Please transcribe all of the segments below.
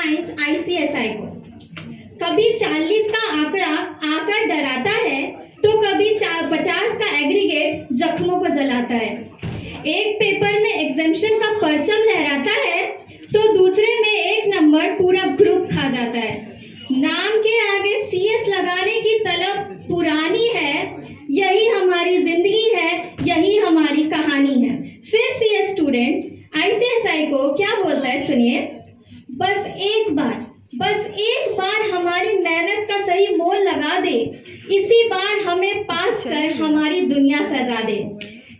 Science ICSI को। कभी 40 का आंकड़ा आकर डराता है तो कभी 50 का एग्रीगेट जख्मों को जलाता है। एक पेपर में एग्जामिशन का परचम लहराता है तो दूसरे में 1 नंबर पूरा ग्रुप खा जाता है। नाम के आगे CS लगाने की तलब पुरानी है, यही हमारी जिंदगी है, यही हमारी कहानी है। फिर CS स्टूडेंट ICSI को क्या बोलता है सुनिए। बस एक बार हमारी मेहनत का सही मोल लगा दे, इसी बार हमें पास कर हमारी दुनिया सजा दे।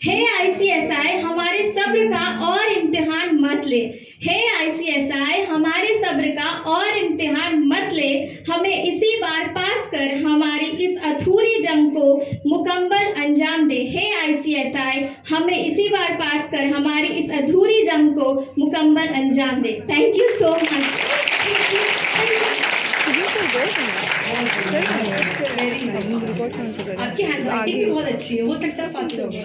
हे ICSI हमारे सब्र का और इम्तिहान मत ले, हे ICSI हमारे सब्र का और इम्तिहान मत ले, हमें इसी बार पास कर हमारी इस अधूरी जंग को मुकम्मल अंजाम दे। हे ICSI हमें इसी बार पास कर हमारी इस अधूरी जंग को मुकम्मल अंजाम दे। Thank you so much. आपकी हैंडराइटिंग भी बहुत अच्छी है, हो सकता है फास्ट हो गया।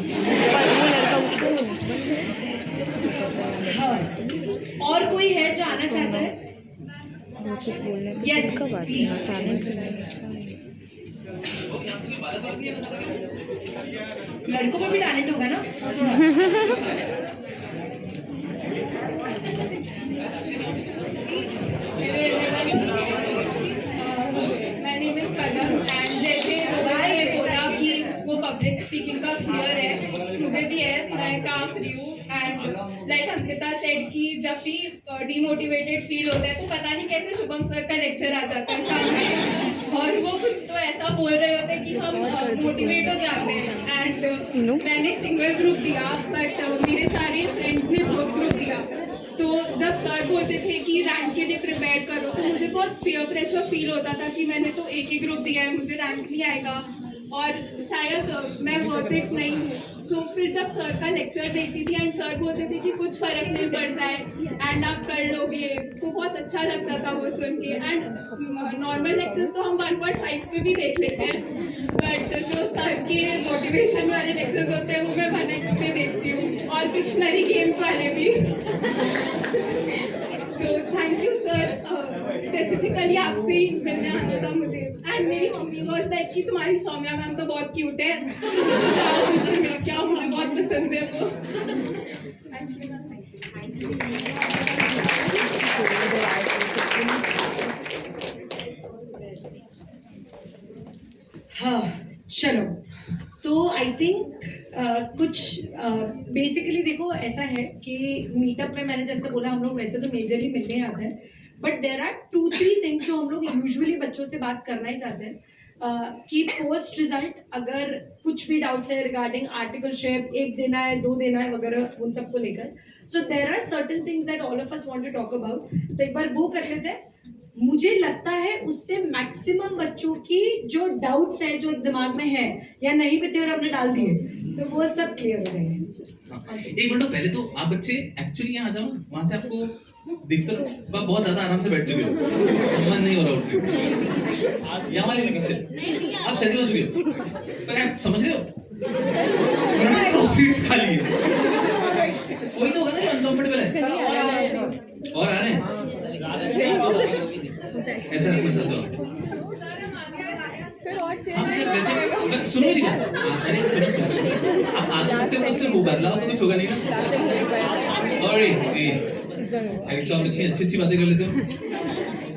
हाँ, और कोई है जो आना चाहता है? Yes please. लड़कों में भी टैलेंट होगा ना थोड़ा। My name is Padam and जैसे रोहित ने बोला कि उसको पब्लिक स्पीकिंग का फियर है, मुझे भी है, मैं कांप रही हूँ। एंड लाइक अंकिता सेड कि जब भी डीमोटिवेटेड फील होता है तो पता नहीं कैसे शुभम सर का लेक्चर आ जाता है सामने और वो कुछ तो ऐसा बोल रहे होते हैं कि हम मोटिवेट हो जाते हैं। एंड मैंने सिंगल ग्रुप दिया बट मेरे सारे फ्रेंड्स ने ग्रुप दिया। तो जब सर बोलते थे कि रैंक के लिए प्रिपेयर करो तो मुझे बहुत पीयर प्रेशर फील होता था कि मैंने तो एक ही ग्रुप दिया है, मुझे रैंक नहीं आएगा और शायद मैं वर्थ इट नहीं हूँ। सो फिर जब सर का लेक्चर देखती थी एंड सर बोलते थे कि कुछ फ़र्क नहीं पड़ता है एंड आप कर लोगे, तो बहुत अच्छा लगता था वो सुन के। एंड नॉर्मल लेक्चर्स तो हम 1.5 पे भी देख लेते हैं बट जो सर के मोटिवेशन वाले लेक्चर्स होते हैं वो मैं 1x पे देखती हूँ और डिक्शनरी गेम्स वाले भी। तो थैंक यू सर, स्पेसिफिकली आपसे ही मिलने आना था मुझे। एंड मेरी मम्मी वाज लाइक कि तुम्हारी सौम्या मैम तो बहुत क्यूट है, जाओ उनसे मिल के आओ, मुझे बहुत पसंद है वो। हाँ चलो, तो आई थिंक कुछ बेसिकली देखो ऐसा है कि मीटअप में मैंने जैसे बोला हम लोग वैसे तो मेजरली मिलने आते हैं बट देर आर 2-3 थिंग्स जो हम लोग यूजुअली बच्चों से बात करना ही चाहते हैं कि पोस्ट रिजल्ट अगर कुछ भी डाउट्स है रिगार्डिंग आर्टिकलशिप, 1 देना है 2 देना है वगैरह उन सबको लेकर, so there are certain things that all of us want to talk about. तो एक बार वो कर लेते हैं। मुझे लगता है उससे मैक्सिमम बच्चों की जो डाउट्स है जो दिमाग में है या नहीं भी थे और हमने डाल दिए तो वो सब क्लियर हो जाएंगे। एक मिनट पहले तो आप बच्चे एक्चुअली यहाँ आ जाओ ना, वहां से आपको दिखता रहो, बहुत ज्यादा आराम से बैठ चुके हो, मन नहीं हो रहा उठ के। यहाँ वाले में पीछे आप सेटल हो चुके हो, पर आप समझ रहे हो फ्रंट रो सीट्स खाली है, कोई तो होगा ना जो अनकंफर्टेबल है और आ रहे हैं ऐसा रखना चाहते हो। सुनो मेरी बात, अरे सुनो आप आगे सकते मुझसे वो बदलाव तो कुछ होगा नहीं ना। और तो आप इतनी अच्छी बातें कर लेते हो।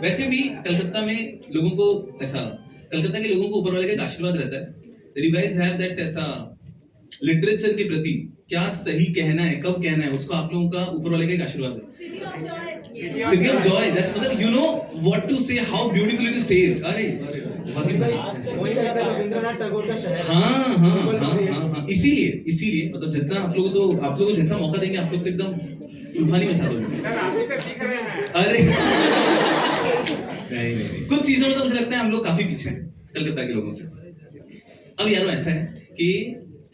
वैसे भी कलकत्ता में लोगों को ऐसा, कलकत्ता के लोगों को ऊपर वाले का आशीर्वाद रहता है। यू गाइस हैव दैट ऐसा लिटरेचर के प्रति क्या सही कहना है, कब कहना है, उसको आप लोगों का ऊपर वाले का आशीर्वाद है। सिटी ऑफ जॉय, दैट्स मतलब यू नो व्हाट टू से, हाउ ब्यूटीफुली टू से इट। अरे बहुत ही वही ऐसा रविंद्रनाथ टैगोर का शहर। हाँ, इसीलिए मतलब जितना आप लोगों को जैसा मौका देंगे आप लोग तो एकदम तूफानी मचा दोगे। अरे नहीं, कुछ चीजों में तो मुझे लगता है हम लोग काफी पीछे हैं कलकत्ता के लोगों से। अब यारो ऐसा है कि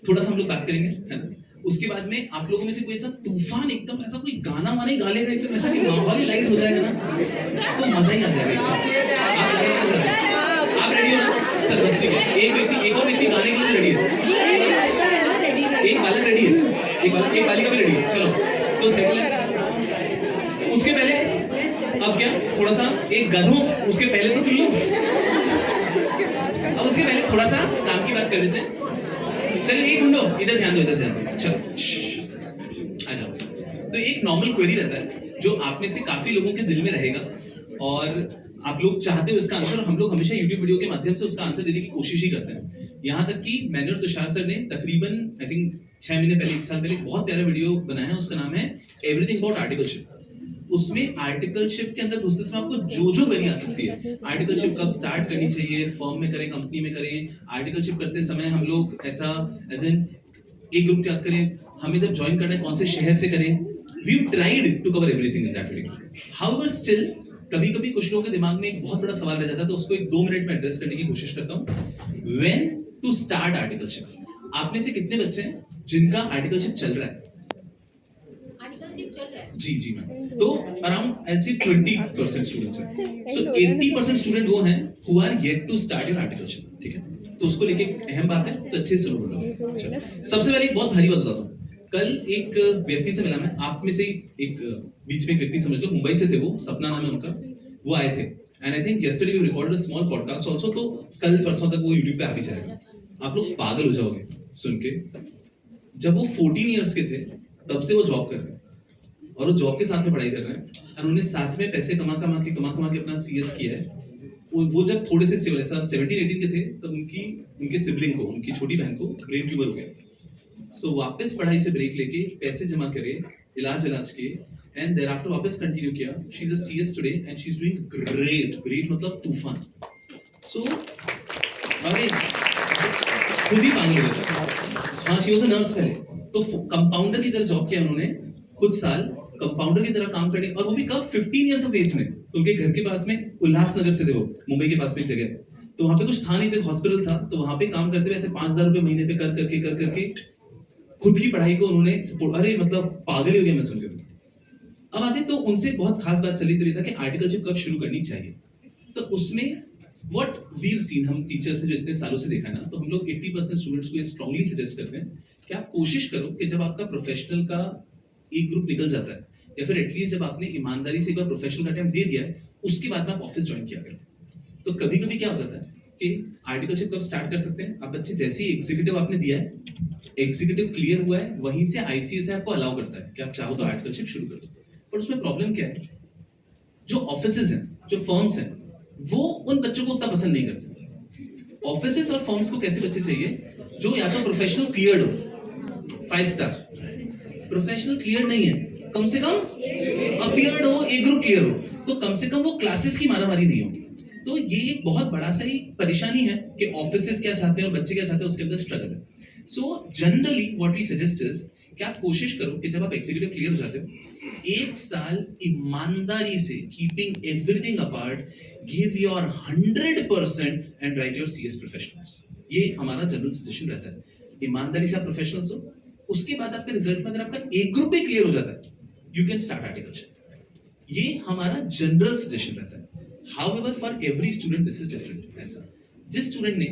थोड़ा सा हम लोग बात करेंगे, है ना, उसके बाद में आप लोगों में से कोई ऐसा तूफान एकदम ऐसा कोई गाना वाना ही गा लेगा एकदम ऐसा कि माहौल ही लाइट हो जाएगा ना, तो मजा ही आ जाएगा। आप रेडी हो सर? बस ठीक है, एक और व्यक्ति गाने के लिए रेडी है, एक बालक रेडी है, एक बालिका भी रेडी है। चलो तो सेटल है। उसके पहले अब क्या क्या थोड़ा सा एक गधों उसके पहले तो सुन लो, अब उसके पहले थोड़ा सा काम की बात कर लेते हैं। चलो एक ढूंढो, इधर ध्यान दो, इधर ध्यान दो, चलो आ जाओ। तो एक नॉर्मल क्वेरी रहता है जो आप में से काफी लोगों के दिल में रहेगा और आप लोग चाहते हो इसका आंसर, और हम लोग हमेशा यूट्यूब वीडियो के माध्यम से उसका आंसर देने की कोशिश ही करते हैं। यहाँ तक कि मैंने और तुषार सर ने तकरीबन आई थिंक 6 महीने पहले, 1 साल पहले एक बहुत प्यारा वीडियो बनाया है, उसका नाम है एवरीथिंग अबाउट आर्टिकलशिप। उसमें आर्टिकलशिप के अंदर घुसते समय आपको जो जो वेरी आ सकती है, आर्टिकलशिप कब स्टार्ट करनी चाहिए, फर्म में करें कंपनी में करें, आर्टिकलशिप करते समय हम लोग ऐसा एज एन एक ग्रुप की बात करें, हमें जब ज्वाइन करना है कौन से शहर से करें, we tried to cover everything in that video. However still कभी कभी कुछ लोगों के दिमाग में एक बहुत बड़ा सवाल रह जाता है, तो उसको एक 2 मिनट में एड्रेस करने की कोशिश करता हूँ। When to start articleship. आप में से कितने बच्चे हैं जिनका आर्टिकलशिप चल रहा है? आर्टिकलशिप चल रहा है। जी जी मैम। तो अराउंड आई से 20% स्टूडेंट्स हैं। सो 80% स्टूडेंट वो हैं who are yet to start your articleship, ठीक है? तो उसको लेके एक अहम बात है, तो अच्छे से सुनो बोलो। सबसे पहले एक बहुत भारी बात बताता हूँ। कल एक व्यक्ति से मिला मैं, आप में से एक बीच में एक व्यक्ति समझ लो, मुंबई से थे वो, सपना नाम है उनका, वो आए थे and I think yesterday we recorded a small podcast also, तो कल परसों तक वो YouTube पे आ भी जाएगा। आप लोग पागल हो जाओगे सुन के। जब वो 14 इयर्स के थे तब से वो जॉब कर रहे हैं और वो जॉब के साथ में पढ़ाई कर रहे हैं और उन्होंने साथ में पैसे कमा कमा के अपना CS किया है। वो जब थोड़े से स्टेबल, ऐसा 17-18 के थे, तब उनके सिबलिंग को, उनकी छोटी बहन को ब्रेन ट्यूमर हो गया। सो वापस पढ़ाई से ब्रेक लेके पैसे जमा करे, इलाज किए एंड देयर आफ्टर वापस कंटिन्यू किया। She is a CS today and she is doing great मतलब तूफान। सो अरे खुद ही पागल हो गया। हाँ, शी वाज अ नर्स पहले, तो कंपाउंडर की तरह जॉब किया उन्होंने कुछ साल, कंपाउंडर की तरह काम करने, और वो भी कब 15 इयर्स ऑफ एज में। तो उनके घर के पास में, उल्लासनगर से थे वो, मुंबई के पास में एक जगह, तो वहां पे कुछ था नहीं, तो हॉस्पिटल था, तो वहां पे काम करते हुए ऐसे 5,000 रुपए महीने पे कर करके खुद की पढ़ाई को उन्होंने सपोर्ट, अरे मतलब पागल ही हो गया मैं सुनकर। अब आते तो उनसे बहुत खास बात चली तो था कि आर्टिकलशिप कब शुरू करनी चाहिए। तो उसमें व्हाट वी हैव सीन, हम टीचर्स ने जो इतने सालों से देखा ना, तो हम लोग 80% स्टूडेंट्स को ये स्ट्रांगली सजेस्ट करते हैं कि आप कोशिश करो कि जब आपका प्रोफेशनल का एक ग्रुप निकल जाता है, या फिर एटलीस्ट जब आपने ईमानदारी से एक बार प्रोफेशनल का अटेम्प्ट दे दिया है, उसके बाद में आप ऑफिस ज्वाइन किया करें। तो कभी कभी क्या हो जाता है कि आर्टिकलशिप कब स्टार्ट कर सकते हैं आप बच्चे, जैसे ही एग्जीक्यूटिव आपने दिया है, एग्जीक्यूटिव क्लियर हुआ है, वहीं से ICS आपको अलाउ करता है कि आप चाहो तो आर्टिकलशिप शुरू कर दो। पर उसमें प्रॉब्लम क्या है, जो ऑफिसेज हैं, जो फर्म्स हैं, वो उन बच्चों को उतना पसंद नहीं करते। ऑफिसेज और फर्म्स को कैसे बच्चे चाहिए जो या तो प्रोफेशनल क्लियर्ड हो, 5 स्टार, प्रोफेशनल क्लियर नहीं है, कम से कम अपीयर्ड हो, ए ग्रुप क्लियर हो, तो कम से कम वो क्लासेस की मारामारी नहीं हो। तो ये एक बहुत बड़ा सा ही परेशानी है कि ऑफिसेस क्या चाहते हैं और बच्चे क्या चाहते हैं, उसके अंदर स्ट्रगल है। So generally what we suggest is कि आप कोशिश करो कि जब आप एग्जीक्यूटिव क्लियर हो जाते हो, 1 साल ईमानदारी से, keeping everything apart, give your 100% and right your CS professionals. ये हमारा जनरल सजेशन रहता है। ईमानदारी से आप प्रोफेशनल्स हो, उसके बाद आपके रिजल्ट में अगर आपका एक ग्रुप भी क्लियर हो जाता है, यू कैन स्टार्ट आर्टिकलशिप। ये हमारा जनरल सजेशन रहता है। However, for every student this is different. ऐसा जिस स्टूडेंट ने